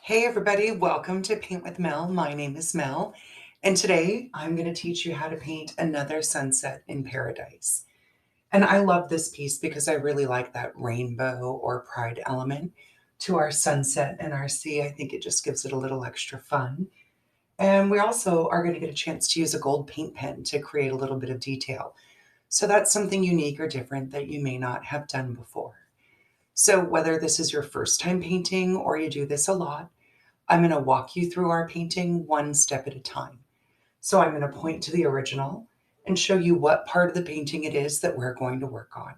Hey everybody, welcome to Paint with Mel. My name is Mel, and today I'm going to teach you how to paint another sunset in paradise. And I love this piece because I really like that rainbow or pride element to our sunset and our sea. I think it just gives it a little extra fun. And we also are going to get a chance to use a gold paint pen to create a little bit of detail. So that's something unique or different that you may not have done before. So whether this is your first time painting or you do this a lot, I'm going to walk you through our painting one step at a time. So I'm going to point to the original and show you what part of the painting it is that we're going to work on.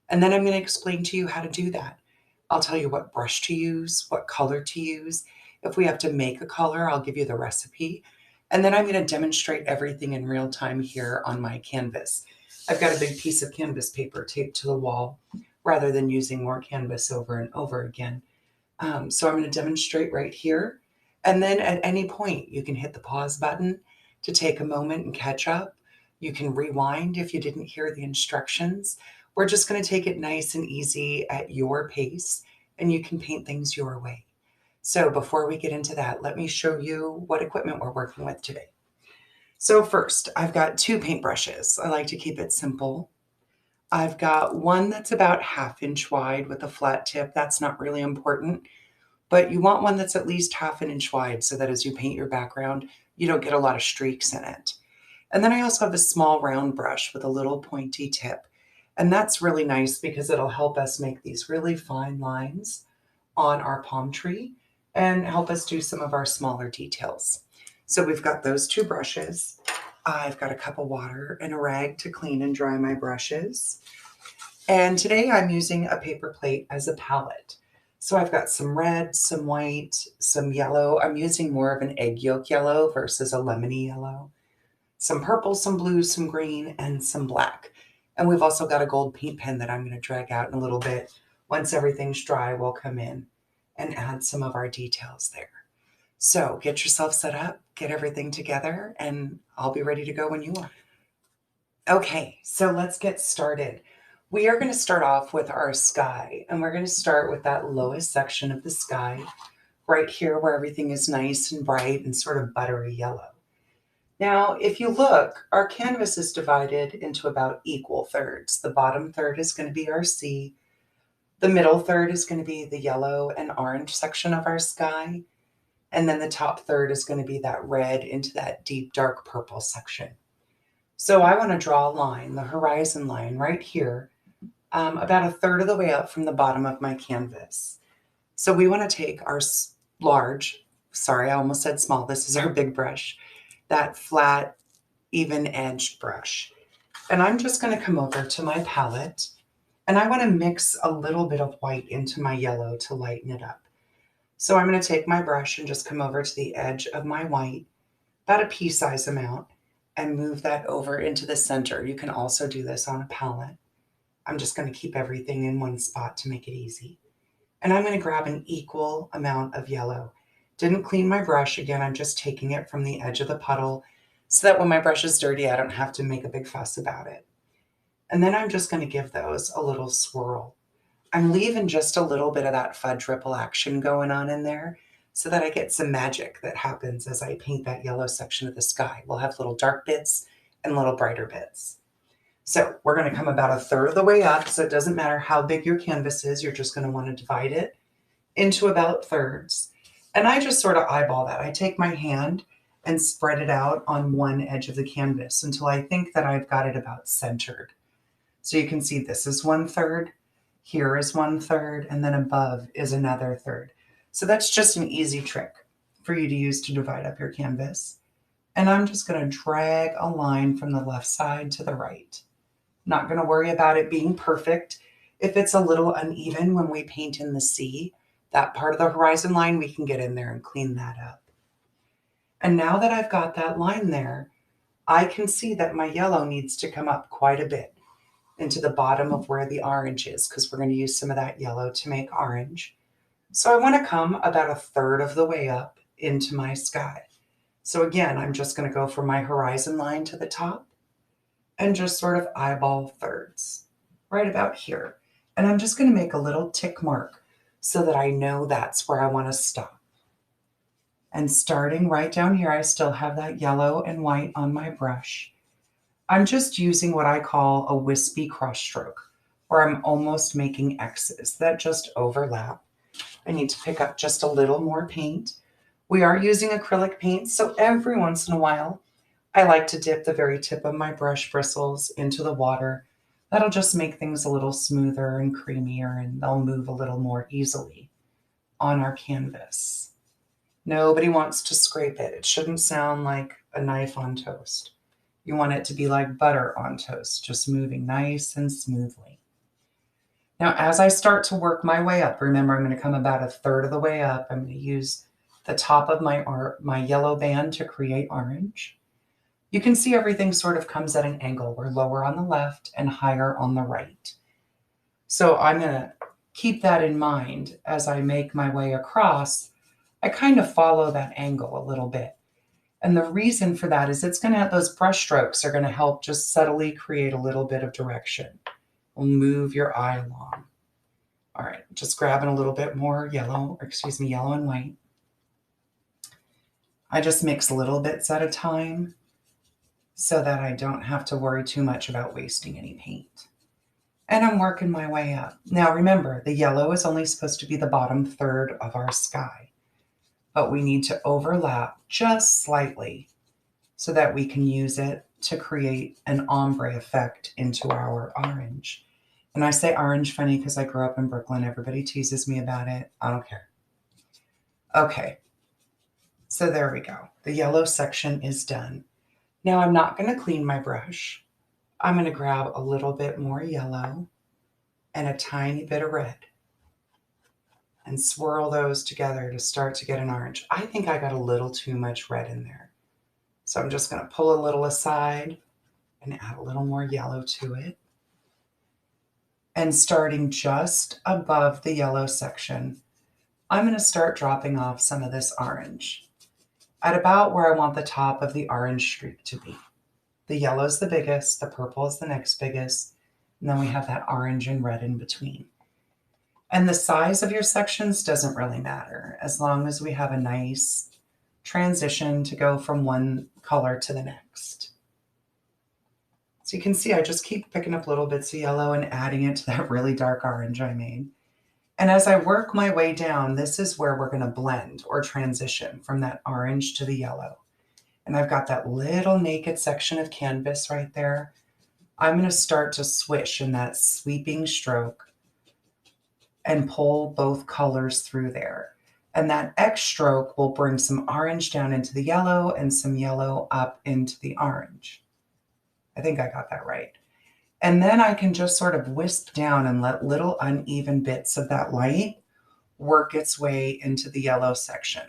And then I'm going to explain to you how to do that. I'll tell you what brush to use, what color to use. If we have to make a color, I'll give you the recipe. And then I'm going to demonstrate everything in real time here on my canvas. I've got a big piece of canvas paper taped to the wall rather than using more canvas over and over again. So I'm going to demonstrate right here. And then at any point, you can hit the pause button to take a moment and catch up. You can rewind if you didn't hear the instructions. We're just going to take it nice and easy at your pace, and you can paint things your way. So before we get into that, let me show you what equipment we're working with today. So first, I've got two paintbrushes. I like to keep it simple. I've got one that's about 1/2 inch wide with a flat tip. That's not really important, but you want one that's at least 1/2 inch wide so that as you paint your background, you don't get a lot of streaks in it. And then I also have a small round brush with a little pointy tip. And that's really nice because it'll help us make these really fine lines on our palm tree and help us do some of our smaller details. So we've got those two brushes. I've got a cup of water and a rag to clean and dry my brushes. And today I'm using a paper plate as a palette. So I've got some red, some white, some yellow. I'm using more of an egg yolk yellow versus a lemony yellow. Some purple, some blue, some green, and some black. And we've also got a gold paint pen that I'm going to drag out in a little bit. Once everything's dry, we'll come in and add some of our details there. So get yourself set up, get everything together, and I'll be ready to go when you are. Okay, so let's get started. We are going to start off with our sky, and we're going to start with that lowest section of the sky, right here where everything is nice and bright and sort of buttery yellow. Now, if you look, our canvas is divided into about equal thirds. The bottom third is going to be our sea. The middle third is going to be the yellow and orange section of our sky. And then the top third is going to be that red into that deep, dark purple section. So I want to draw a line, the horizon line right here, about a third of the way up from the bottom of my canvas. So we want to take our large, sorry, I almost said small, this is our big brush, that flat, even-edged brush. And I'm just going to come over to my palette, and I want to mix a little bit of white into my yellow to lighten it up. So I'm going to take my brush and just come over to the edge of my white, about a pea-size amount, and move that over into the center. You can also do this on a palette. I'm just going to keep everything in one spot to make it easy. And I'm going to grab an equal amount of yellow. Didn't clean my brush. Again, I'm just taking it from the edge of the puddle so that when my brush is dirty, I don't have to make a big fuss about it. And then I'm just going to give those a little swirl. I'm leaving just a little bit of that fudge ripple action going on in there so that I get some magic that happens as I paint that yellow section of the sky. We'll have little dark bits and little brighter bits. So we're going to come about a third of the way up. So it doesn't matter how big your canvas is. You're just going to want to divide it into about thirds. And I just sort of eyeball that. I take my hand and spread it out on one edge of the canvas until I think that I've got it about centered. So you can see this is 1/3, here is 1/3, and then above is another third. So that's just an easy trick for you to use to divide up your canvas. And I'm just going to drag a line from the left side to the right. Not going to worry about it being perfect. If it's a little uneven when we paint in the sea, that part of the horizon line, we can get in there and clean that up. And now that I've got that line there, I can see that my yellow needs to come up quite a bit into the bottom of where the orange is, because we're going to use some of that yellow to make orange. So I want to come about a third of the way up into my sky. So again, I'm just going to go from my horizon line to the top and just sort of eyeball thirds right about here. And I'm just going to make a little tick mark so that I know that's where I want to stop. And starting right down here, I still have that yellow and white on my brush. I'm just using what I call a wispy cross stroke, where I'm almost making X's that just overlap. I need to pick up just a little more paint. We are using acrylic paint, so every once in a while, I like to dip the very tip of my brush bristles into the water. That'll just make things a little smoother and creamier, and they'll move a little more easily on our canvas. Nobody wants to scrape it. It shouldn't sound like a knife on toast. You want it to be like butter on toast, just moving nice and smoothly. Now, as I start to work my way up, remember I'm going to come about a third of the way up. I'm going to use the top of my yellow band to create orange. You can see everything sort of comes at an angle. We're lower on the left and higher on the right. So I'm going to keep that in mind as I make my way across. I kind of follow that angle a little bit. And the reason for that is those brush strokes are going to help just subtly create a little bit of direction. We'll move your eye along. All right, just grabbing a little bit more yellow and white. I just mix little bits at a time so that I don't have to worry too much about wasting any paint. And I'm working my way up. Now remember, the yellow is only supposed to be the bottom third of our sky, but we need to overlap just slightly so that we can use it to create an ombre effect into our orange. And I say orange funny because I grew up in Brooklyn. Everybody teases me about it. I don't care. Okay, so there we go. The yellow section is done. Now I'm not going to clean my brush. I'm going to grab a little bit more yellow and a tiny bit of red and swirl those together to start to get an orange. I think I got a little too much red in there. So I'm just going to pull a little aside and add a little more yellow to it. And starting just above the yellow section, I'm going to start dropping off some of this orange at about where I want the top of the orange streak to be. The yellow is the biggest, the purple is the next biggest, and then we have that orange and red in between. And the size of your sections doesn't really matter as long as we have a nice transition to go from one color to the next. So you can see I just keep picking up little bits of yellow and adding it to that really dark orange I made. And as I work my way down, this is where we're going to blend or transition from that orange to the yellow. And I've got that little naked section of canvas right there. I'm going to start to swish in that sweeping stroke and pull both colors through there. And that X stroke will bring some orange down into the yellow and some yellow up into the orange. I think I got that right. And then I can just sort of wisp down and let little uneven bits of that light work its way into the yellow section.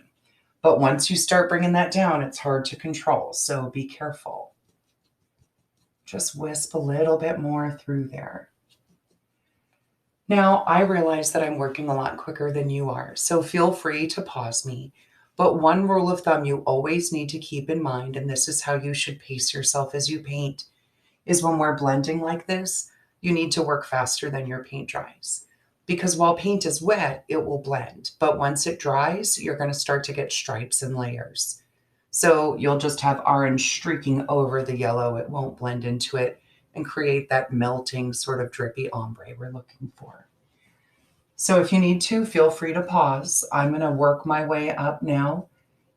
But once you start bringing that down, it's hard to control, so be careful. Just wisp a little bit more through there. Now, I realize that I'm working a lot quicker than you are, so feel free to pause me. But one rule of thumb you always need to keep in mind, and this is how you should pace yourself as you paint, is when we're blending like this, you need to work faster than your paint dries. Because while paint is wet, it will blend. But once it dries, you're going to start to get stripes and layers. So you'll just have orange streaking over the yellow. It won't blend into it and create that melting sort of drippy ombre we're looking for. So if you need to, feel free to pause. I'm going to work my way up now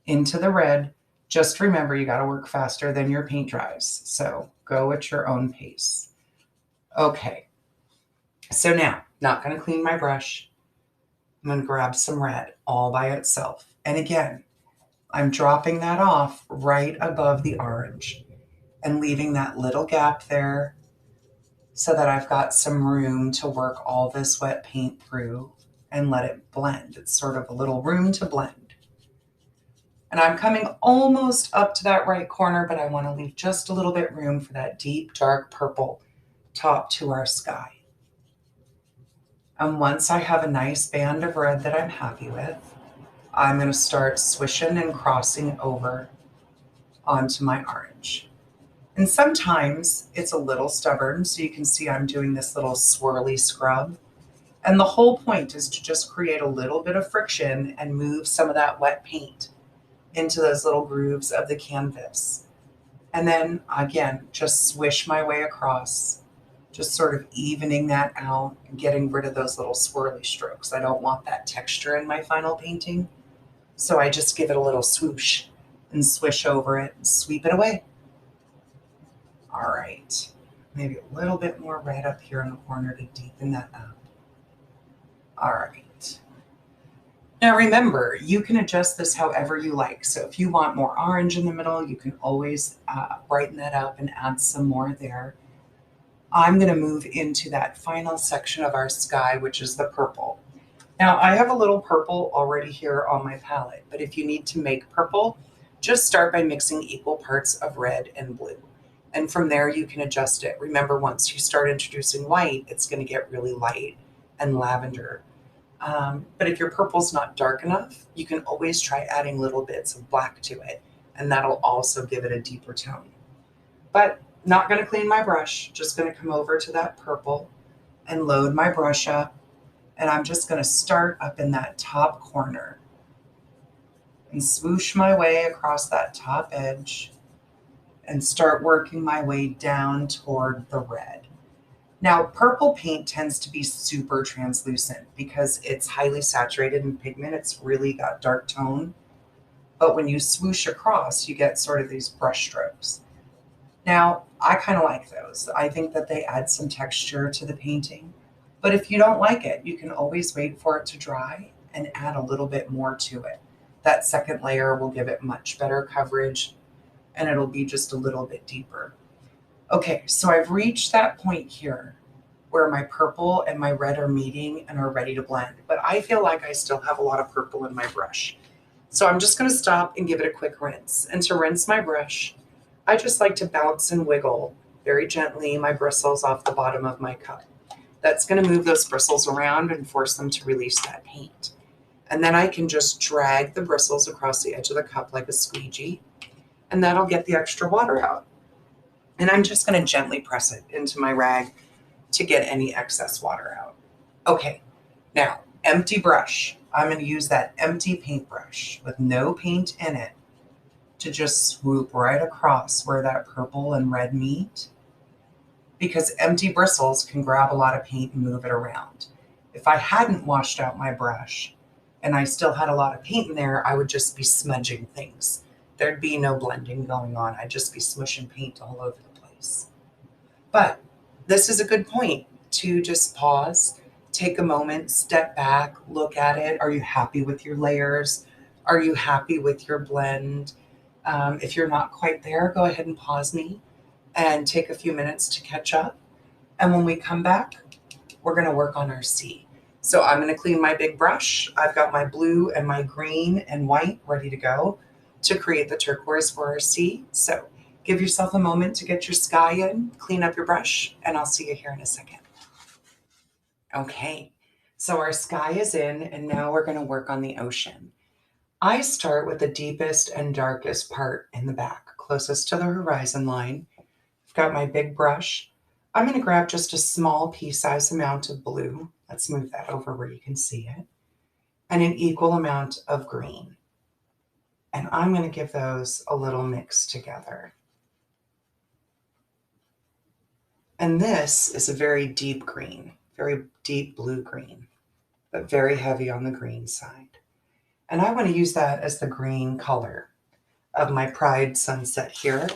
into the red. Just remember, you got to work faster than your paint dries. So go at your own pace. Okay. So now, not going to clean my brush. I'm going to grab some red all by itself. And again, I'm dropping that off right above the orange and leaving that little gap there so that I've got some room to work all this wet paint through and let it blend. It's sort of a little room to blend. And I'm coming almost up to that right corner, but I want to leave just a little bit room for that deep, dark purple top to our sky. And once I have a nice band of red that I'm happy with, I'm going to start swishing and crossing over onto my orange. And sometimes it's a little stubborn, so you can see I'm doing this little swirly scrub. And the whole point is to just create a little bit of friction and move some of that wet paint into those little grooves of the canvas. And then again, just swish my way across, just sort of evening that out and getting rid of those little swirly strokes. I don't want that texture in my final painting. So I just give it a little swoosh and swish over it and sweep it away. All right, maybe a little bit more red up here in the corner to deepen that up. All right. Now remember, you can adjust this however you like. So if you want more orange in the middle, you can always brighten that up and add some more there. I'm going to move into that final section of our sky, which is the purple. Now I have a little purple already here on my palette, but if you need to make purple, just start by mixing equal parts of red and blue. And from there you can adjust it. Remember, once you start introducing white, it's going to get really light and lavender. But if your purple's not dark enough, you can always try adding little bits of black to it, and that'll also give it a deeper tone. But not going to clean my brush, just going to come over to that purple and load my brush up, and I'm just going to start up in that top corner and swoosh my way across that top edge and start working my way down toward the red. Now, purple paint tends to be super translucent because it's highly saturated in pigment. It's really got dark tone. But when you swoosh across, you get sort of these brush strokes. Now, I kind of like those. I think that they add some texture to the painting. But if you don't like it, you can always wait for it to dry and add a little bit more to it. That second layer will give it much better coverage, and it'll be just a little bit deeper. Okay, so I've reached that point here where my purple and my red are meeting and are ready to blend, but I feel like I still have a lot of purple in my brush. So I'm just going to stop and give it a quick rinse. And to rinse my brush, I just like to bounce and wiggle very gently my bristles off the bottom of my cup. That's going to move those bristles around and force them to release that paint. And then I can just drag the bristles across the edge of the cup like a squeegee, and that'll get the extra water out. And I'm just going to gently press it into my rag to get any excess water out. Okay, now empty brush. I'm going to use that empty paintbrush with no paint in it to just swoop right across where that purple and red meet, because empty bristles can grab a lot of paint and move it around. If I hadn't washed out my brush and I still had a lot of paint in there, I would just be smudging things. There'd be no blending going on. I'd just be smushing paint all over the place. But this is a good point to just pause, take a moment, step back, look at it. Are you happy with your layers? Are you happy with your blend? If you're not quite there, go ahead and pause me and take a few minutes to catch up. And when we come back, we're going to work on our sea. So I'm going to clean my big brush. I've got my blue and my green and white ready to go to create the turquoise for our sea. So give yourself a moment to get your sky in, clean up your brush, and I'll see you here in a second. Okay, so our sky is in, and now we're going to work on the ocean. I start with the deepest and darkest part in the back, closest to the horizon line. I've got my big brush. I'm going to grab just a small pea-sized amount of blue. Let's move that over where you can see it. And an equal amount of green. And I'm going to give those a little mix together. And this is a very deep green, very deep blue green, but very heavy on the green side. And I want to use that as the green color of my Pride sunset here.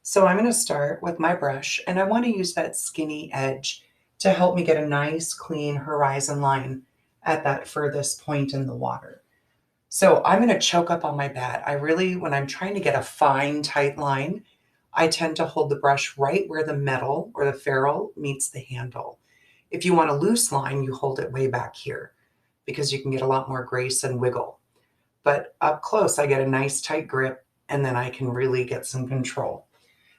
So I'm going to start with my brush, and I want to use that skinny edge to help me get a nice clean horizon line at that furthest point in the water. So I'm going to choke up on my bat. When I'm trying to get a fine, tight line, I tend to hold the brush right where the metal or the ferrule meets the handle. If you want a loose line, you hold it way back here because you can get a lot more grace and wiggle. But up close, I get a nice tight grip, and then I can really get some control.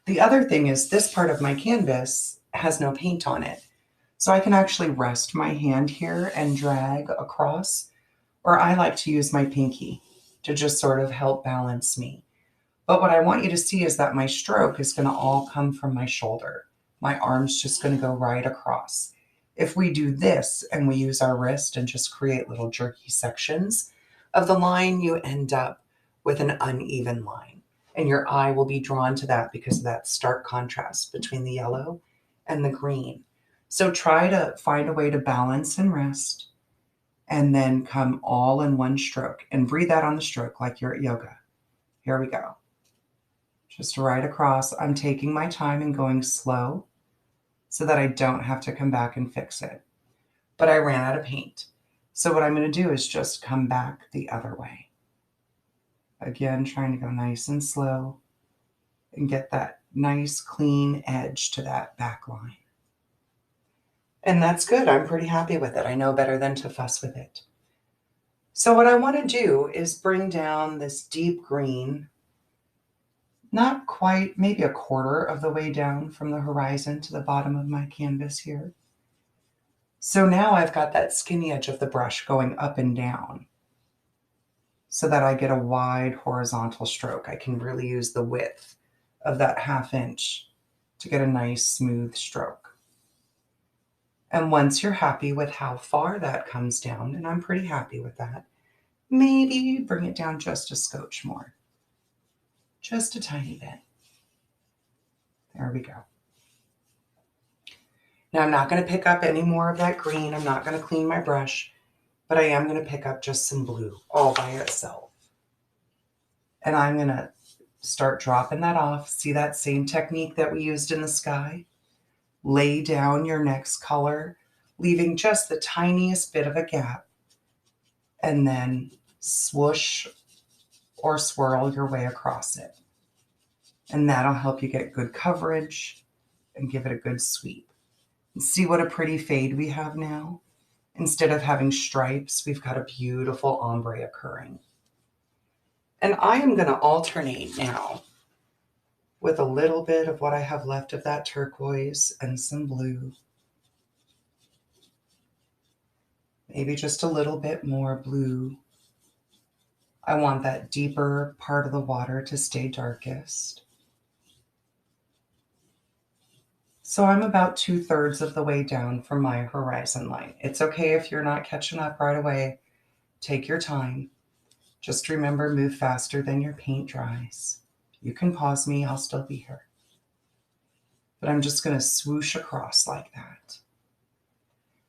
The other thing is this part of my canvas has no paint on it. So I can actually rest my hand here and drag across, or I like to use my pinky to just sort of help balance me. But what I want you to see is that my stroke is going to all come from my shoulder. My arm's just going to go right across. If we do this and we use our wrist and just create little jerky sections of the line, you end up with an uneven line. And your eye will be drawn to that because of that stark contrast between the yellow and the green. So try to find a way to balance and rest, and then come all in one stroke and breathe out on the stroke like you're at yoga. Here we go. Just right across. I'm taking my time and going slow so that I don't have to come back and fix it. But I ran out of paint. So what I'm going to do is just come back the other way. Again, trying to go nice and slow and get that nice clean edge to that back line. And that's good. I'm pretty happy with it. I know better than to fuss with it. So what I want to do is bring down this deep green, not quite, maybe a quarter of the way down from the horizon to the bottom of my canvas here. So now I've got that skinny edge of the brush going up and down so that I get a wide horizontal stroke. I can really use the width of that 1/2 inch to get a nice smooth stroke. And once you're happy with how far that comes down, and I'm pretty happy with that, maybe bring it down just a scotch more. Just a tiny bit. There we go. Now I'm not going to pick up any more of that green. I'm not going to clean my brush, but I am going to pick up just some blue all by itself. And I'm going to start dropping that off. See that same technique that we used in the sky? Lay down your next color, leaving just the tiniest bit of a gap, and then swoosh or swirl your way across it. And that'll help you get good coverage and give it a good sweep. See what a pretty fade we have now? Instead of having stripes, we've got a beautiful ombre occurring. And I am going to alternate now with a little bit of what I have left of that turquoise and some blue. Maybe just a little bit more blue. I want that deeper part of the water to stay darkest. So I'm about 2/3 of the way down from my horizon line. It's okay if you're not catching up right away. Take your time. Just remember, move faster than your paint dries. You can pause me, I'll still be here. But I'm just going to swoosh across like that.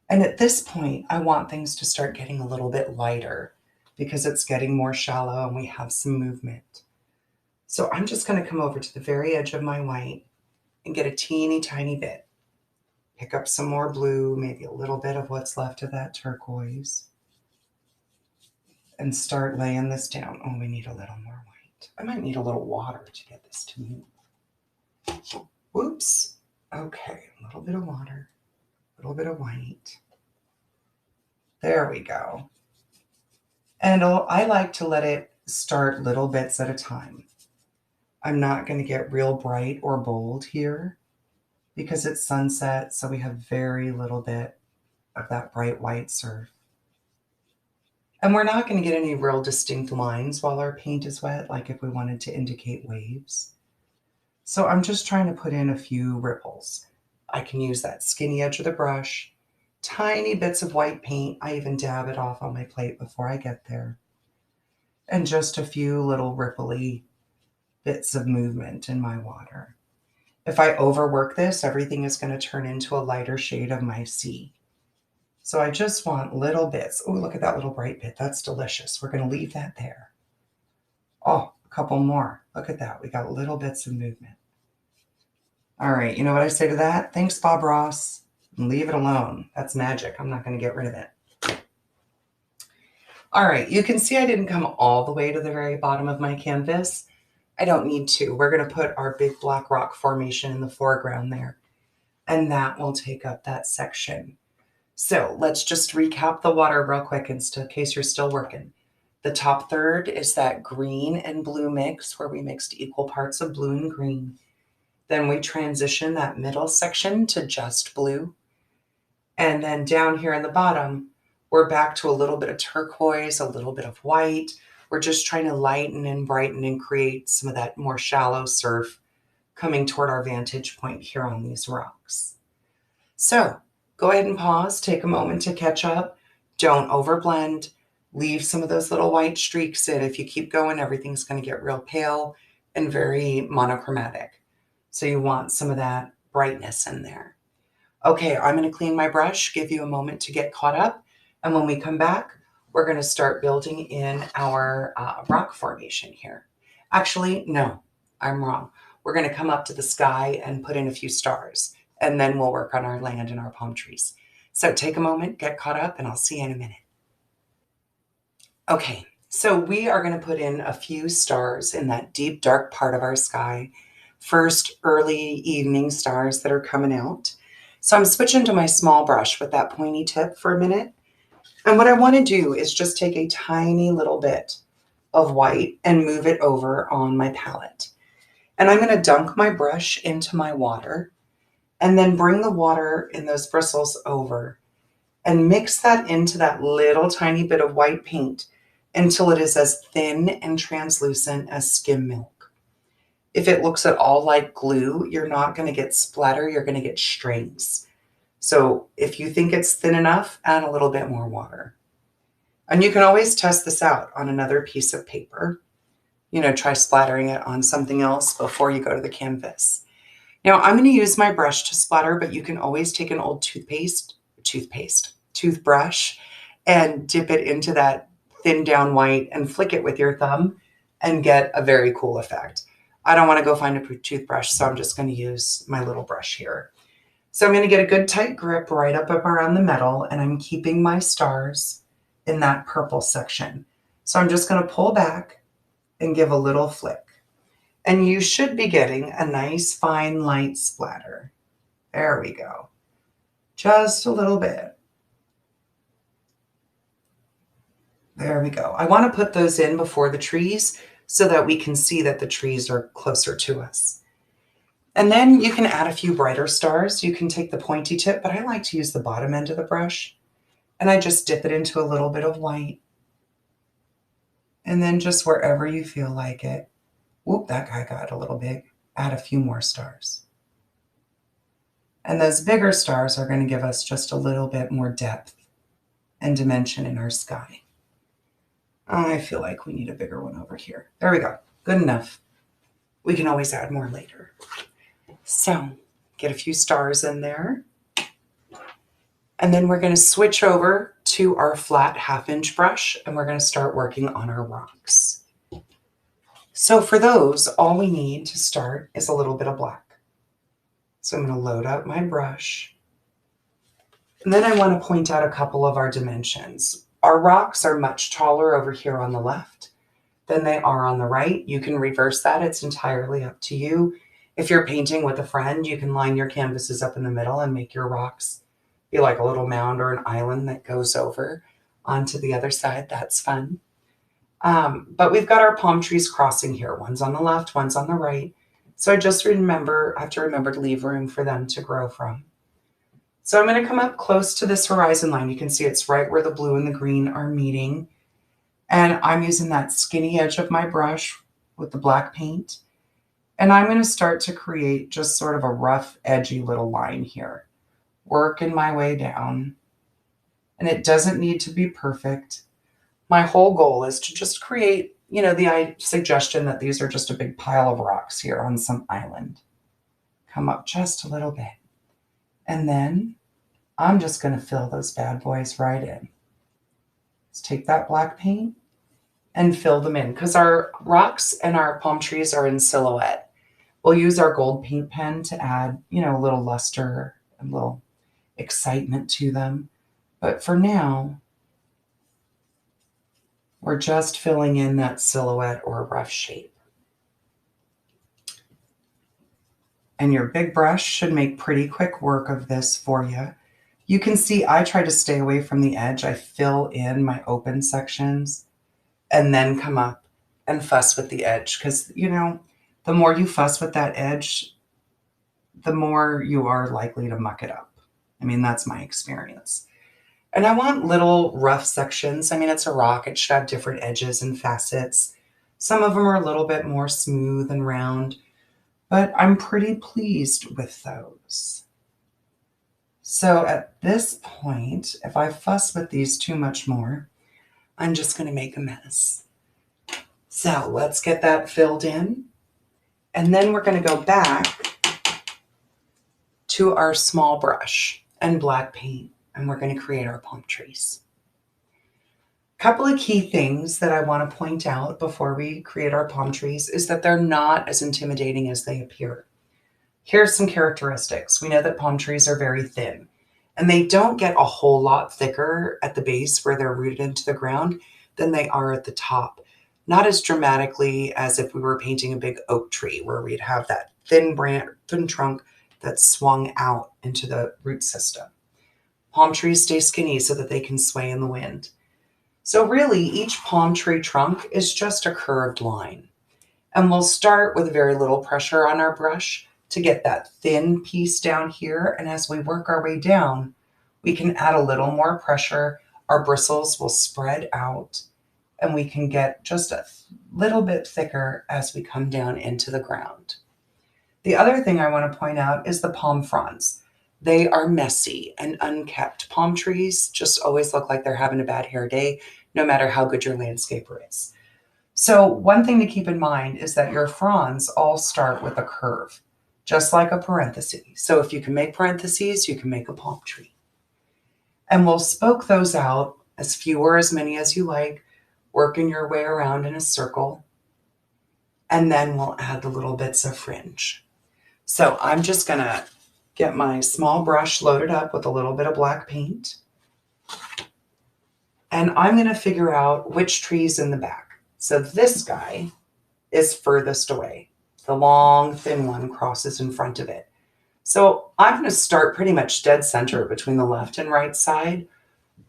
And at this point, I want things to start getting a little bit lighter because it's getting more shallow and we have some movement. So I'm just going to come over to the very edge of my white and get a teeny tiny bit. Pick up some more blue, maybe a little bit of what's left of that turquoise. And start laying this down. Oh, we need a little more white. I might need a little water to get this to move. Whoops. Okay, a little bit of water, a little bit of white. There we go. And I like to let it start little bits at a time. I'm not going to get real bright or bold here because it's sunset, so we have very little bit of that bright white surf. And we're not going to get any real distinct lines while our paint is wet, like if we wanted to indicate waves. So I'm just trying to put in a few ripples. I can use that skinny edge of the brush, tiny bits of white paint. I even dab it off on my plate before I get there. And just a few little ripply bits of movement in my water. If I overwork this, everything is going to turn into a lighter shade of my sea. So I just want little bits. Oh, look at that little bright bit. That's delicious. We're going to leave that there. Oh, a couple more. Look at that. We got little bits of movement. All right. You know what I say to that? Thanks, Bob Ross. Leave it alone. That's magic. I'm not going to get rid of it. All right. You can see I didn't come all the way to the very bottom of my canvas. I don't need to. We're going to put our big black rock formation in the foreground there, and that will take up that section. So let's just recap the water real quick in case you're still working. The top third is that green and blue mix where we mixed equal parts of blue and green. Then we transition that middle section to just blue. And then down here in the bottom, we're back to a little bit of turquoise, a little bit of white. We're just trying to lighten and brighten and create some of that more shallow surf coming toward our vantage point here on these rocks. So go ahead and pause, take a moment to catch up. Don't overblend. Leave some of those little white streaks in. If you keep going, everything's going to get real pale and very monochromatic. So you want some of that brightness in there. Okay, I'm going to clean my brush, give you a moment to get caught up. And when we come back, we're going to start building in our rock formation here. Actually, no, I'm wrong. We're going to come up to the sky and put in a few stars, and then we'll work on our land and our palm trees. So take a moment, get caught up, and I'll see you in a minute. Okay, so we are going to put in a few stars in that deep, dark part of our sky. First, early evening stars that are coming out. So I'm switching to my small brush with that pointy tip for a minute. And what I want to do is just take a tiny little bit of white and move it over on my palette. And I'm going to dunk my brush into my water and then bring the water in those bristles over and mix that into that little tiny bit of white paint until it is as thin and translucent as skim milk. If it looks at all like glue, you're not going to get splatter, you're going to get strings. So if you think it's thin enough, add a little bit more water. And you can always test this out on another piece of paper. Try splattering it on something else before you go to the canvas. Now I'm going to use my brush to splatter, but you can always take an old toothbrush and dip it into that thin down white and flick it with your thumb and get a very cool effect. I don't want to go find a toothbrush, so I'm just going to use my little brush here. So I'm going to get a good tight grip right up around the metal, and I'm keeping my stars in that purple section. So I'm just going to pull back and give a little flick. And you should be getting a nice fine light splatter. There we go. Just a little bit. There we go. I want to put those in before the trees so that we can see that the trees are closer to us. And then you can add a few brighter stars. You can take the pointy tip, but I like to use the bottom end of the brush. And I just dip it into a little bit of white. And then just wherever you feel like it. Whoop, that guy got a little big. Add a few more stars. And those bigger stars are going to give us just a little bit more depth and dimension in our sky. I feel like we need a bigger one over here. There we go. Good enough. We can always add more later. So get a few stars in there. And then we're going to switch over to our flat 1/2-inch brush, and we're going to start working on our rocks. So for those, all we need to start is a little bit of black. So I'm going to load up my brush. And then I want to point out a couple of our dimensions. Our rocks are much taller over here on the left than they are on the right. You can reverse that. It's entirely up to you. If you're painting with a friend, you can line your canvases up in the middle and make your rocks be like a little mound or an island that goes over onto the other side. That's fun. But we've got our palm trees crossing here. One's on the left, one's on the right. So I just have to remember to leave room for them to grow from. So I'm going to come up close to this horizon line. You can see it's right where the blue and the green are meeting. And I'm using that skinny edge of my brush with the black paint. And I'm going to start to create just sort of a rough, edgy little line here. Working my way down. And it doesn't need to be perfect. My whole goal is to just create, the suggestion that these are just a big pile of rocks here on some island. Come up just a little bit. And then I'm just going to fill those bad boys right in. Let's take that black paint and fill them in, because our rocks and our palm trees are in silhouette. We'll use our gold paint pen to add, a little luster and a little excitement to them. But for now, we're just filling in that silhouette or rough shape. And your big brush should make pretty quick work of this for you. You can see I try to stay away from the edge. I fill in my open sections and then come up and fuss with the edge. Because, the more you fuss with that edge, the more you are likely to muck it up. I mean, that's my experience. And I want little rough sections. I mean, it's a rock. It should have different edges and facets. Some of them are a little bit more smooth and round, but I'm pretty pleased with those. So at this point, if I fuss with these too much more, I'm just going to make a mess. So let's get that filled in. And then we're going to go back to our small brush and black paint, and we're going to create our palm trees. A couple of key things that I want to point out before we create our palm trees is that they're not as intimidating as they appear. Here's some characteristics. We know that palm trees are very thin, and they don't get a whole lot thicker at the base where they're rooted into the ground than they are at the top. Not as dramatically as if we were painting a big oak tree where we'd have that thin trunk that swung out into the root system. Palm trees stay skinny so that they can sway in the wind. So really, each palm tree trunk is just a curved line. And we'll start with very little pressure on our brush to get that thin piece down here. And as we work our way down, we can add a little more pressure. Our bristles will spread out, and we can get just a little bit thicker as we come down into the ground. The other thing I want to point out is the palm fronds. They are messy and unkept. Palm trees just always look like they're having a bad hair day, no matter how good your landscaper is. So one thing to keep in mind is that your fronds all start with a curve, just like a parenthesis. So if you can make parentheses, you can make a palm tree. And we'll spoke those out, as few or as many as you like, working your way around in a circle. And then we'll add the little bits of fringe. So I'm just going to get my small brush loaded up with a little bit of black paint. And I'm going to figure out which tree's in the back. So this guy is furthest away. The long, thin one crosses in front of it. So I'm going to start pretty much dead center between the left and right side,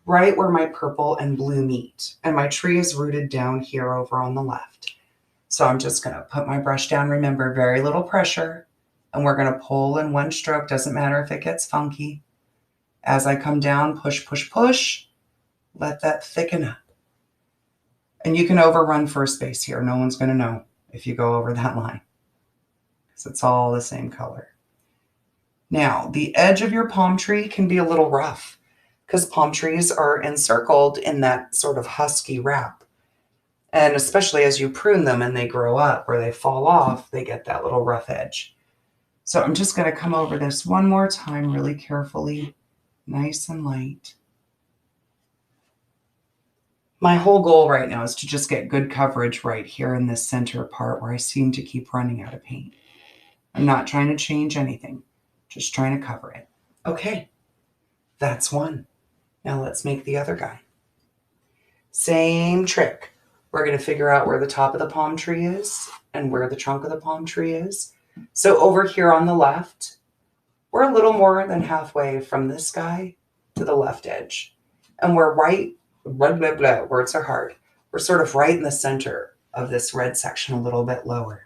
right where my purple and blue meet. And my tree is rooted down here over on the left. So I'm just going to put my brush down. Remember, very little pressure. And we're going to pull in one stroke. Doesn't matter if it gets funky. As I come down, push, push, push. Let that thicken up. And you can overrun first base here. No one's going to know if you go over that line, because it's all the same color. Now, the edge of your palm tree can be a little rough because palm trees are encircled in that sort of husky wrap. And especially as you prune them and they grow up or they fall off, they get that little rough edge. So I'm just going to come over this one more time really carefully, nice and light. My whole goal right now is to just get good coverage right here in this center part where I seem to keep running out of paint. I'm not trying to change anything, just trying to cover it. Okay, that's one. Now let's make the other guy. Same trick. We're going to figure out where the top of the palm tree is and where the trunk of the palm tree is. So over here on the left, we're a little more than halfway from this guy to the left edge. And we're right, blah, blah, blah, words are hard. We're sort of right in the center of this red section, a little bit lower.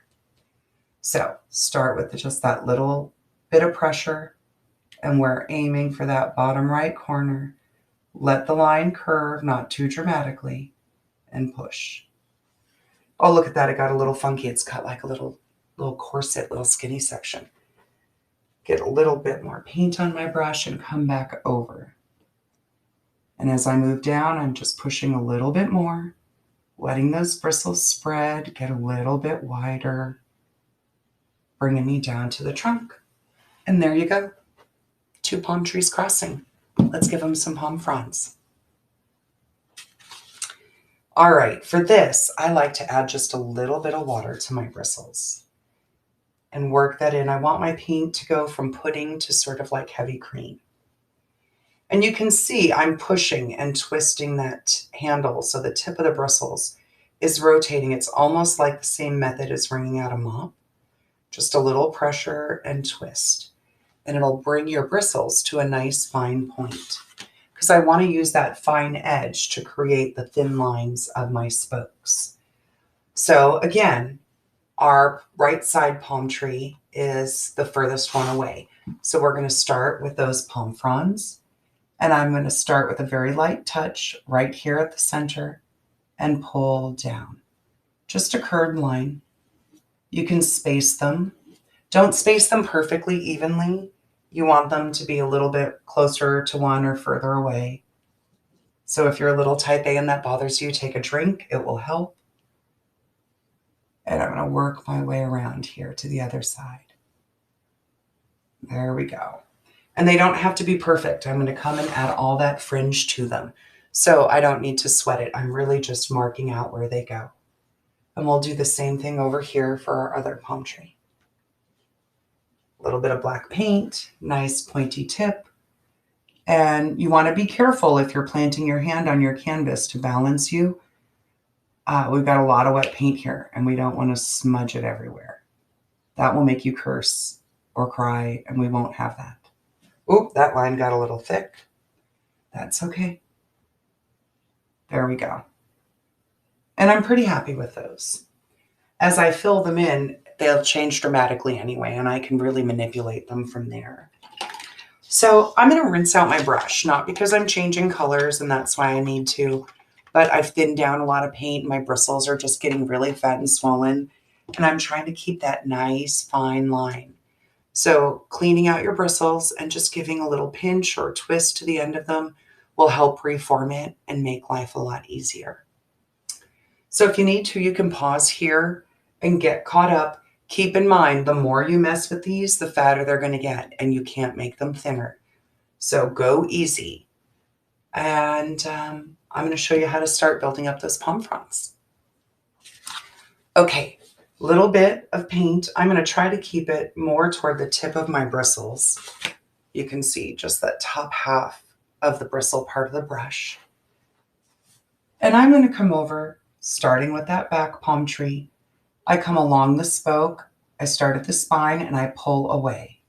So start with just that little bit of pressure, and we're aiming for that bottom right corner. Let the line curve, not too dramatically, and push. Oh, look at that. It got a little funky. It's cut like a little corset, little skinny section. Get a little bit more paint on my brush and come back over. And as I move down, I'm just pushing a little bit more, letting those bristles spread, get a little bit wider, bringing me down to the trunk. And there you go. 2 palm trees crossing. Let's give them some palm fronds. All right, for this, I like to add just a little bit of water to my bristles and work that in. I want my paint to go from pudding to sort of like heavy cream. And you can see I'm pushing and twisting that handle so the tip of the bristles is rotating. It's almost like the same method as wringing out a mop. Just a little pressure and twist. And it'll bring your bristles to a nice fine point, because I want to use that fine edge to create the thin lines of my spokes. So again, our right side palm tree is the furthest one away. So we're going to start with those palm fronds. And I'm going to start with a very light touch right here at the center and pull down. Just a curved line. You can space them. Don't space them perfectly evenly. You want them to be a little bit closer to one or further away. So if you're a little type A and that bothers you, take a drink. It will help. And I'm going to work my way around here to the other side. There we go. And they don't have to be perfect. I'm going to come and add all that fringe to them. So I don't need to sweat it. I'm really just marking out where they go. And we'll do the same thing over here for our other palm tree. A little bit of black paint, nice pointy tip. And you want to be careful if you're planting your hand on your canvas to balance you. We've got a lot of wet paint here and we don't want to smudge it everywhere. That will make you curse or cry and we won't have that. Oop, that line got a little thick. That's okay. There we go. And I'm pretty happy with those. As I fill them in, they'll change dramatically anyway, and I can really manipulate them from there. So I'm going to rinse out my brush, not because I'm changing colors and that's why I need to, but I've thinned down a lot of paint. My bristles are just getting really fat and swollen, and I'm trying to keep that nice fine line. So cleaning out your bristles and just giving a little pinch or twist to the end of them will help reform it and make life a lot easier. So if you need to, you can pause here and get caught up. Keep in mind, the more you mess with these, the fatter they're going to get, and you can't make them thinner. So go easy. And I'm going to show you how to start building up those palm fronds. Okay, little bit of paint. I'm going to try to keep it more toward the tip of my bristles. You can see just that top half of the bristle part of the brush. And I'm going to come over, starting with that back palm tree. I come along the spoke, I start at the spine, and I pull away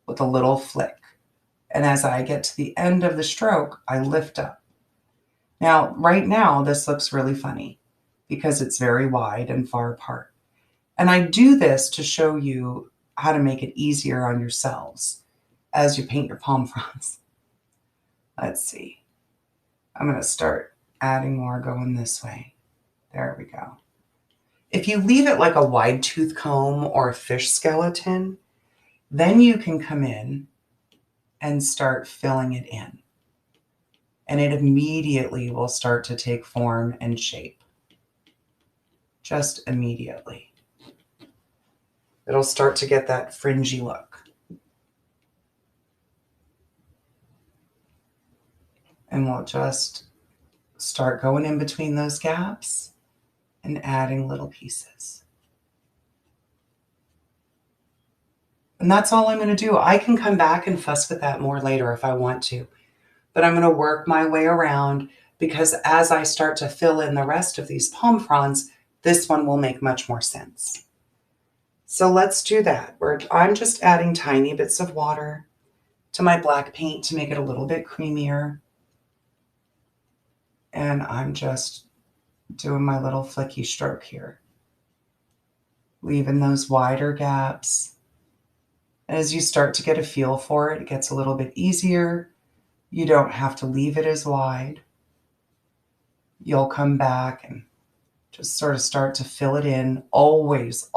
with a little flick. And as I get to the end of the stroke, I lift up. Now, right now, this looks really funny because it's very wide and far apart. And I do this to show you how to make it easier on yourselves as you paint your palm fronds. Let's see. I'm going to start adding more going this way. There we go. If you leave it like a wide tooth comb or a fish skeleton, then you can come in and start filling it in. And it immediately will start to take form and shape. Just immediately. It'll start to get that fringy look. And we'll just start going in between those gaps and adding little pieces. And that's all I'm going to do. I can come back and fuss with that more later if I want to. But I'm going to work my way around because as I start to fill in the rest of these palm fronds, this one will make much more sense. So let's do that. I'm just adding tiny bits of water to my black paint to make it a little bit creamier. And I'm just doing my little flicky stroke here, leaving those wider gaps. As you start to get a feel for it, it gets a little bit easier. You don't have to leave it as wide. You'll come back and just sort of start to fill it in, always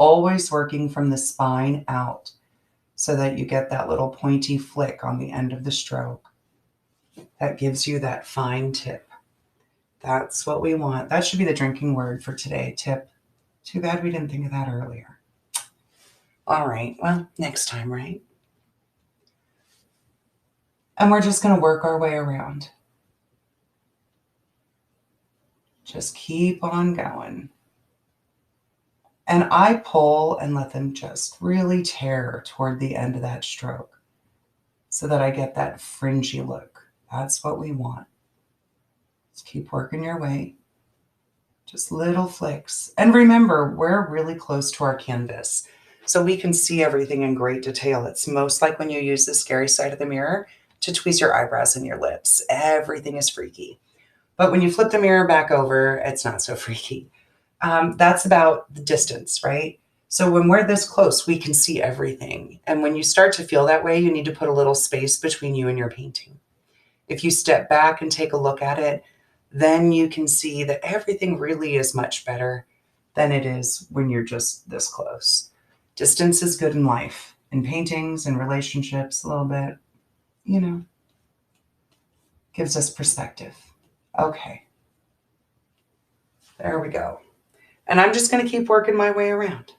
working from the spine out so that you get that little pointy flick on the end of the stroke. That gives you that fine tip. That's what we want. That should be the drinking word for today, tip. Too bad we didn't think of that earlier. All right, well, next time, right? And we're just going to work our way around. Just keep on going. And I pull and let them just really tear toward the end of that stroke so that I get that fringy look. That's what we want. Just keep working your way. Just little flicks. And remember, we're really close to our canvas, so we can see everything in great detail. It's most like when you use the scary side of the mirror to tweeze your eyebrows and your lips. Everything is freaky. But when you flip the mirror back over, it's not so freaky. That's about the distance, right? So when we're this close, we can see everything. And when you start to feel that way, you need to put a little space between you and your painting. If you step back and take a look at it, then you can see that everything really is much better than it is when you're just this close. Distance is good in life, in paintings and relationships a little bit, gives us perspective. Okay, there we go. And I'm just going to keep working my way around.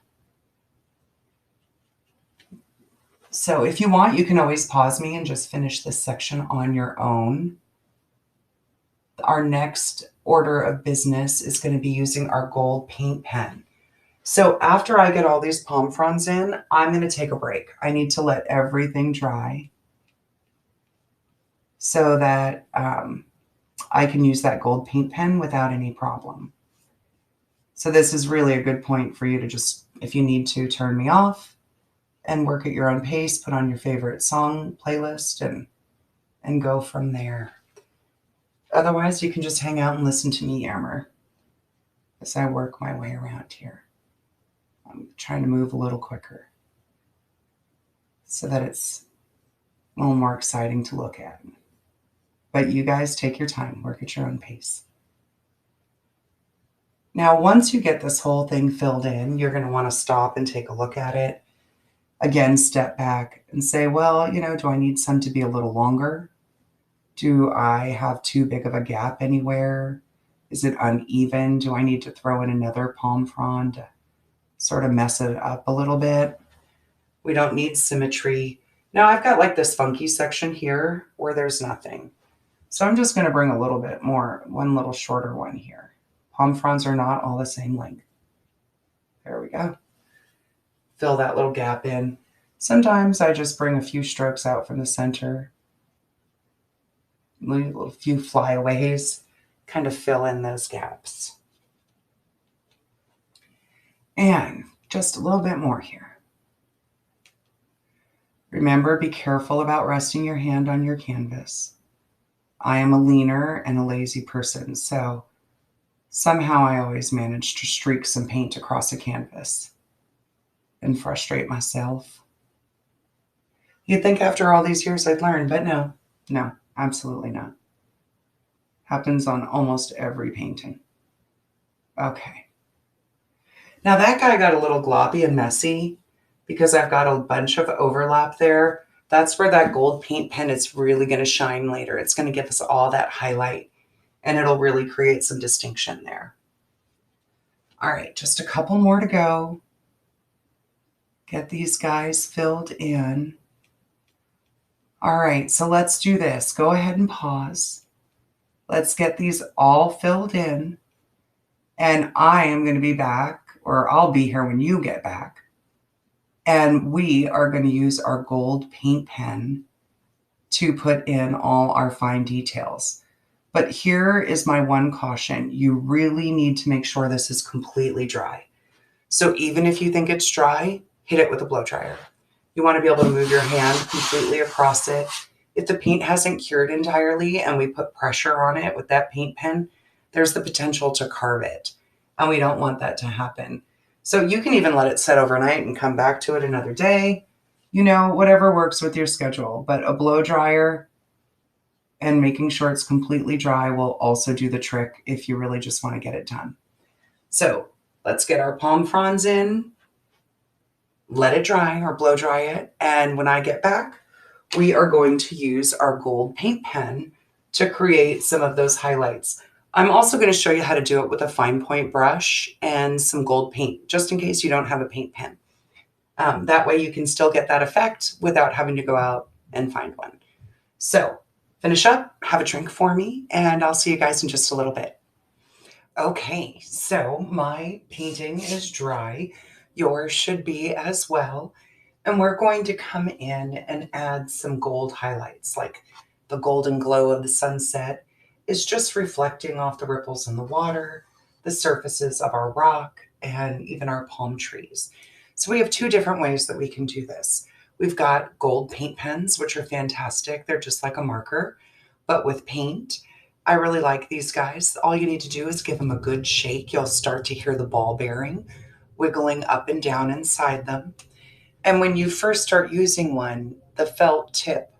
So if you want, you can always pause me and just finish this section on your own. Our next order of business is going to be using our gold paint pen. So after I get all these palm fronds in, I'm going to take a break. I need to let everything dry so that I can use that gold paint pen without any problem. So this is really a good point for you to just, if you need to, turn me off and work at your own pace, put on your favorite song playlist and go from there. Otherwise, you can just hang out and listen to me yammer as I work my way around here. I'm trying to move a little quicker so that it's a little more exciting to look at. But you guys take your time, work at your own pace. Now, once you get this whole thing filled in, you're going to want to stop and take a look at it. Again, step back and say, well, do I need some to be a little longer? Do I have too big of a gap anywhere? Is it uneven? Do I need to throw in another palm frond to sort of mess it up a little bit? We don't need symmetry. Now I've got like this funky section here where there's nothing. So I'm just going to bring a little bit more, one little shorter one here. Palm fronds are not all the same length. There we go. Fill that little gap in. Sometimes I just bring a few strokes out from the center. A few flyaways, kind of fill in those gaps. And just a little bit more here. Remember, be careful about resting your hand on your canvas. I am a leaner and a lazy person, so somehow I always manage to streak some paint across a canvas and frustrate myself. You'd think after all these years I'd learn, but no, absolutely not. Happens on almost every painting. Okay. Now that guy got a little gloppy and messy because I've got a bunch of overlap there. That's where that gold paint pen is really going to shine later. It's going to give us all that highlight and it'll really create some distinction there. All right, just a couple more to go. Get these guys filled in. All right, so let's do this. Go ahead and pause. Let's get these all filled in. And I am going to be back, or I'll be here when you get back. And we are going to use our gold paint pen to put in all our fine details. But here is my one caution. You really need to make sure this is completely dry. So even if you think it's dry, hit it with a blow dryer. You want to be able to move your hand completely across it. If the paint hasn't cured entirely and we put pressure on it with that paint pen, there's the potential to carve it. And we don't want that to happen. So you can even let it set overnight and come back to it another day. Whatever works with your schedule. But a blow dryer and making sure it's completely dry will also do the trick if you really just want to get it done. So let's get our palm fronds in, let it dry or blow dry it. And when I get back, we are going to use our gold paint pen to create some of those highlights. I'm also going to show you how to do it with a fine point brush and some gold paint, just in case you don't have a paint pen. That way you can still get that effect without having to go out and find one. So finish up, have a drink for me, and I'll see you guys in just a little bit. Okay, so my painting is dry. Yours should be as well. And we're going to come in and add some gold highlights, like the golden glow of the sunset is just reflecting off the ripples in the water, the surfaces of our rock, and even our palm trees. So we have two different ways that we can do this. We've got gold paint pens, which are fantastic. They're just like a marker, but with paint. I really like these guys. All you need to do is give them a good shake. You'll start to hear the ball bearing wiggling up and down inside them. And when you first start using one, the felt tip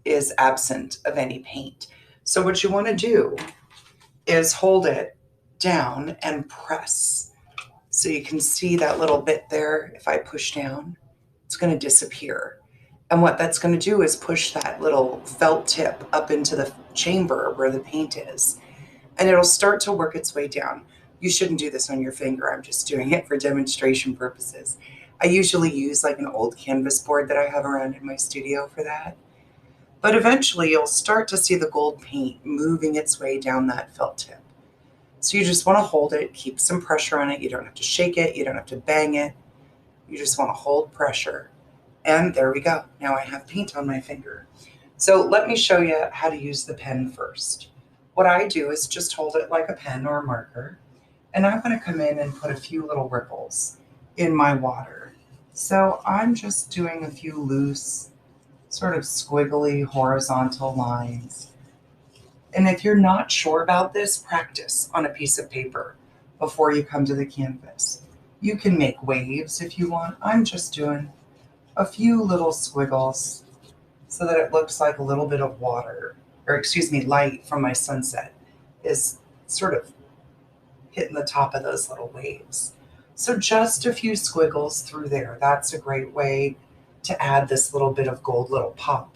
is absent of any paint. So what you want to do is hold it down and press. So you can see that little bit there. If I push down, it's going to disappear. And what that's going to do is push that little felt tip up into the chamber where the paint is. and it'll start to work its way down. You shouldn't do this on your finger. I'm just doing it for demonstration purposes. I usually use like an old canvas board that I have around in my studio for that. But eventually you'll start to see the gold paint moving its way down that felt tip. So you just want to hold it, keep some pressure on it. You don't have to shake it, you don't have to bang it. You just want to hold pressure. And there we go. Now I have paint on my finger. So let me show you how to use the pen first. What I do is just hold it like a pen or a marker, and I'm going to come in and put a few little ripples in my water. So I'm just doing a few loose, sort of squiggly horizontal lines. And if you're not sure about this, practice on a piece of paper before you come to the canvas. You can make waves if you want. I'm just doing a few little squiggles so that it looks like a little bit of water, or excuse me, light from my sunset is sort of hitting the top of those little waves. So just a few squiggles through there. That's a great way to add this little bit of gold little pop.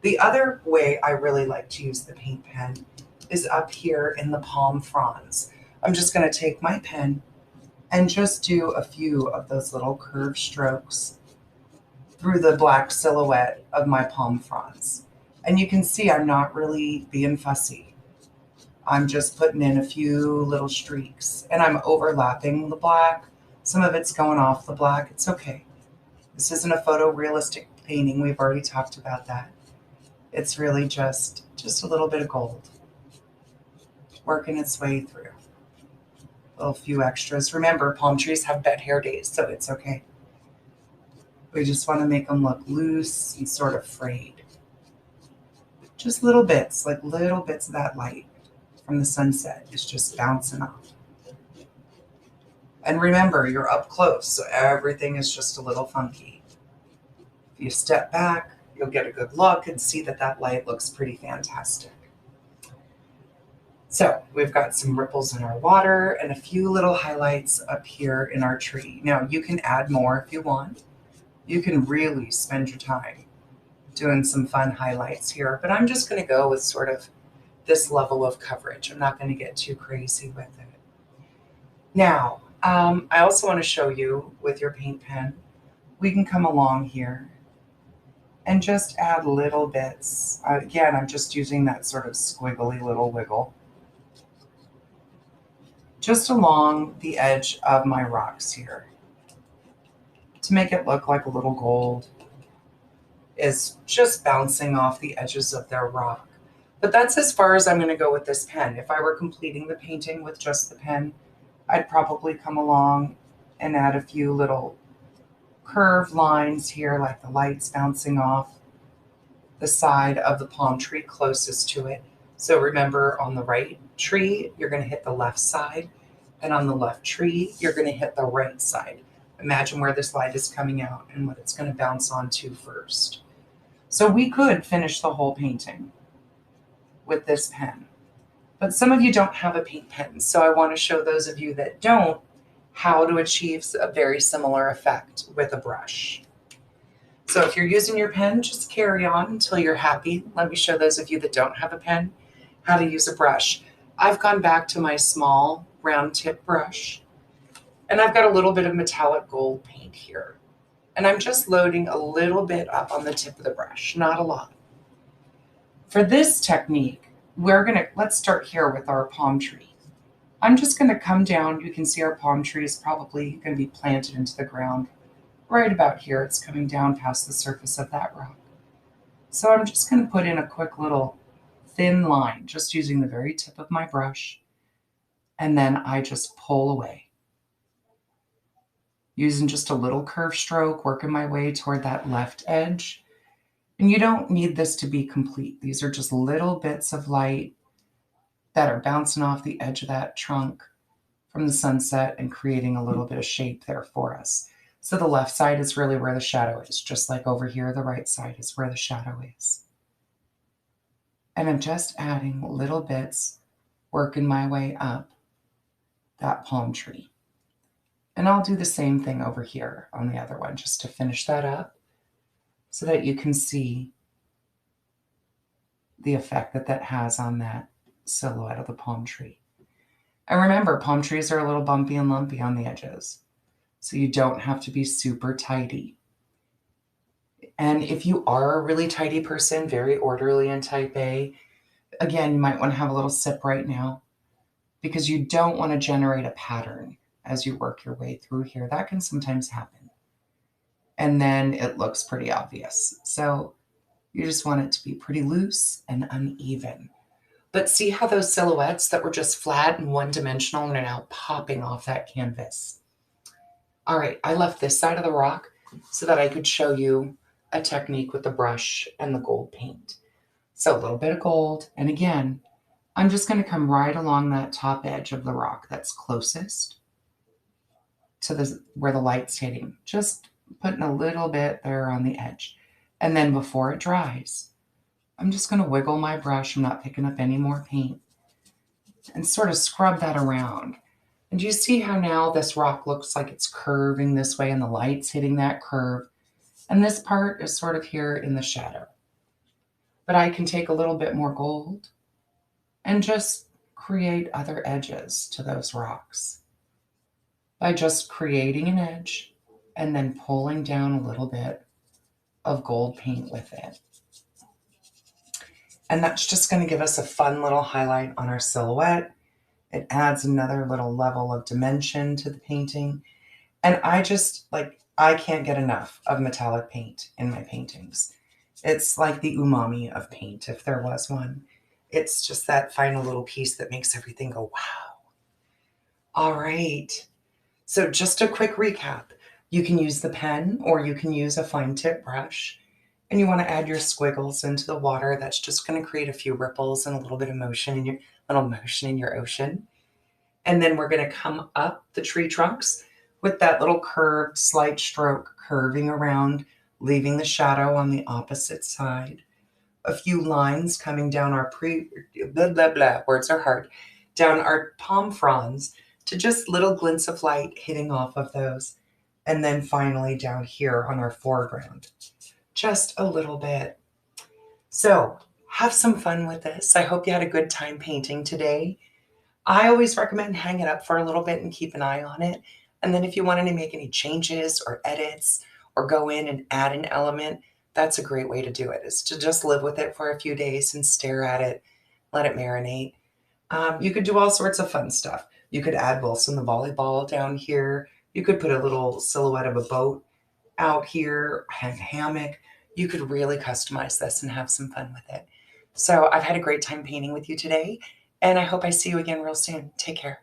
The other way I really like to use the paint pen is up here in the palm fronds. I'm just going to take my pen and just do a few of those little curved strokes through the black silhouette of my palm fronds. And you can see I'm not really being fussy. I'm just putting in a few little streaks and I'm overlapping the black. Some of it's going off the black. It's okay. This isn't a photorealistic painting. We've already talked about that. It's really just a little bit of gold working its way through. A little few extras. Remember, palm trees have dead hair days, so it's okay. We just want to make them look loose and sort of frayed. Just little bits, like little bits of that light from the sunset is just bouncing off. And remember, you're up close, so everything is just a little funky. If you step back, you'll get a good look and see that that light looks pretty fantastic. So we've got some ripples in our water and a few little highlights up here in our tree. Now you can add more if you want. You can really spend your time doing some fun highlights here, but I'm just going to go with sort of this level of coverage. I'm not going to get too crazy with it. Now, I also want to show you with your paint pen, we can come along here and just add little bits. Again, I'm just using that sort of squiggly little wiggle just along the edge of my rocks here to make it look like a little gold is just bouncing off the edges of their rock. But that's as far as I'm going to go with this pen. If I were completing the painting with just the pen, I'd probably come along and add a few little curved lines here, like the lights bouncing off the side of the palm tree closest to it. So remember, on the right tree, you're going to hit the left side, and on the left tree, you're going to hit the right side. Imagine where this light is coming out and what it's going to bounce onto first. So we could finish the whole painting with this pen, but some of you don't have a paint pen, so I want to show those of you that don't how to achieve a very similar effect with a brush. So if you're using your pen, just carry on until you're happy. Let me show those of you that don't have a pen how to use a brush. I've gone back to my small round tip brush, and I've got a little bit of metallic gold paint here. And I'm just loading a little bit up on the tip of the brush, not a lot. For this technique, let's start here with our palm tree. I'm just gonna come down. You can see our palm tree is probably gonna be planted into the ground right about here. It's coming down past the surface of that rock. So I'm just gonna put in a quick little thin line, just using the very tip of my brush. And then I just pull away. Using just a little curve stroke, working my way toward that left edge. And you don't need this to be complete. These are just little bits of light that are bouncing off the edge of that trunk from the sunset and creating a little bit of shape there for us. So the left side is really where the shadow is, just like over here, the right side is where the shadow is. And I'm just adding little bits, working my way up that palm tree. And I'll do the same thing over here on the other one, just to finish that up so that you can see the effect that that has on that silhouette of the palm tree. And remember, palm trees are a little bumpy and lumpy on the edges, so you don't have to be super tidy. And if you are a really tidy person, very orderly and type A, again, you might want to have a little sip right now because you don't want to generate a pattern as you work your way through here. That can sometimes happen. And then it looks pretty obvious. So you just want it to be pretty loose and uneven. But see how those silhouettes that were just flat and one-dimensional are now popping off that canvas. All right, I left this side of the rock so that I could show you a technique with the brush and the gold paint. So a little bit of gold, and again, I'm just going to come right along that top edge of the rock that's closest to where the light's hitting. Just putting a little bit there on the edge. And then before it dries, I'm just going to wiggle my brush. I'm not picking up any more paint. And sort of scrub that around. And do you see how now this rock looks like it's curving this way and the light's hitting that curve? And this part is sort of here in the shadow. But I can take a little bit more gold and just create other edges to those rocks by just creating an edge and then pulling down a little bit of gold paint with it. And that's just going to give us a fun little highlight on our silhouette. It adds another little level of dimension to the painting. And I can't get enough of metallic paint in my paintings. It's like the umami of paint, if there was one. It's just that final little piece that makes everything go, wow. All right. So just a quick recap. You can use the pen or you can use a fine tip brush. And you want to add your squiggles into the water. That's just going to create a few ripples and a little bit of motion in your ocean. And then we're going to come up the tree trunks with that little curved slight stroke curving around, leaving the shadow on the opposite side. A few lines coming down our words are hard, down our palm fronds to just little glints of light hitting off of those. And then finally down here on our foreground. Just a little bit. So have some fun with this. I hope you had a good time painting today. I always recommend hang it up for a little bit and keep an eye on it. And then if you wanted to make any changes or edits or go in and add an element, that's a great way to do it, is to just live with it for a few days and stare at it, let it marinate. You could do all sorts of fun stuff. You could add Wilson the volleyball down here. You could put a little silhouette of a boat out here, a hammock. You could really customize this and have some fun with it. So I've had a great time painting with you today, and I hope I see you again real soon. Take care.